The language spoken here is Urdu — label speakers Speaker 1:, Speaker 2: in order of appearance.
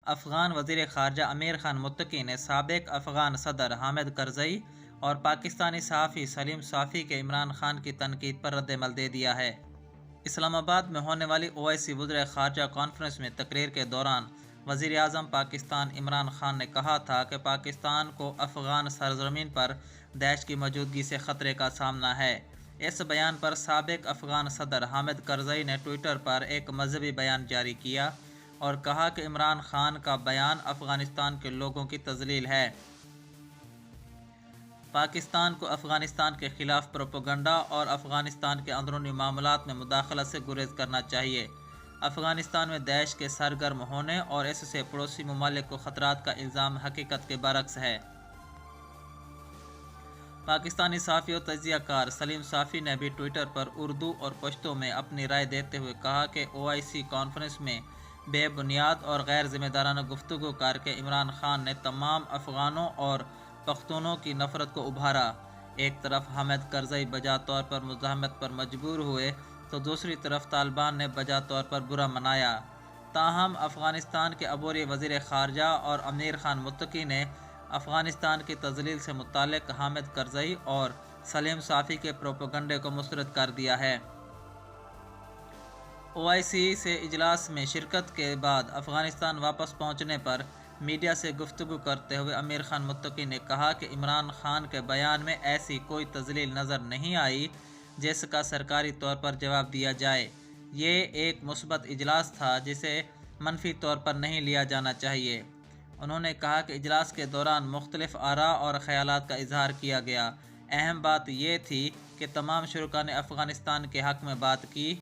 Speaker 1: افغان وزیر خارجہ امیر خان متقی نے سابق افغان صدر حامد کرزئی اور پاکستانی صحافی سلیم صافی کے عمران خان کی تنقید پر رد عمل دے دیا ہے۔ اسلام آباد میں ہونے والی اوائسی وزراء خارجہ کانفرنس میں تقریر کے دوران وزیر اعظم پاکستان عمران خان نے کہا تھا کہ پاکستان کو افغان سرزمین پر داعش کی موجودگی سے خطرے کا سامنا ہے۔ اس بیان پر سابق افغان صدر حامد کرزئی نے ٹوئٹر پر ایک مذہبی بیان جاری کیا اور کہا کہ عمران خان کا بیان افغانستان کے لوگوں کی تذلیل ہے۔ پاکستان کو افغانستان کے خلاف پروپیگنڈا اور افغانستان کے اندرونی معاملات میں مداخلت سے گریز کرنا چاہیے۔ افغانستان میں داعش کے سرگرم ہونے اور اس سے پڑوسی ممالک کو خطرات کا الزام حقیقت کے برعکس ہے۔ پاکستانی صحافی و تجزیہ کار سلیم صافی نے بھی ٹوئٹر پر اردو اور پشتو میں اپنی رائے دیتے ہوئے کہا کہ اوائسی کانفرنس میں بے بنیاد اور غیر ذمہ دارانہ گفتگو کر کے عمران خان نے تمام افغانوں اور پختونوں کی نفرت کو ابھارا۔ ایک طرف حامد کرزئی بجا طور پر مزاحمت پر مجبور ہوئے تو دوسری طرف طالبان نے بجا طور پر برا منایا۔ تاہم افغانستان کے عبوری وزیر خارجہ اور امیر خان متقی نے افغانستان کی تذلیل سے متعلق حامد کرزئی اور سلیم صافی کے پروپیگنڈے کو مسترد کر دیا ہے۔ اوائسی سے اجلاس میں شرکت کے بعد افغانستان واپس پہنچنے پر میڈیا سے گفتگو کرتے ہوئے امیر خان متقی نے کہا کہ عمران خان کے بیان میں ایسی کوئی تذلیل نظر نہیں آئی جس کا سرکاری طور پر جواب دیا جائے۔ یہ ایک مثبت اجلاس تھا جسے منفی طور پر نہیں لیا جانا چاہیے۔ انہوں نے کہا کہ اجلاس کے دوران مختلف آراء اور خیالات کا اظہار کیا گیا۔ اہم بات یہ تھی کہ تمام شرکاء نے افغانستان کے حق میں بات کی۔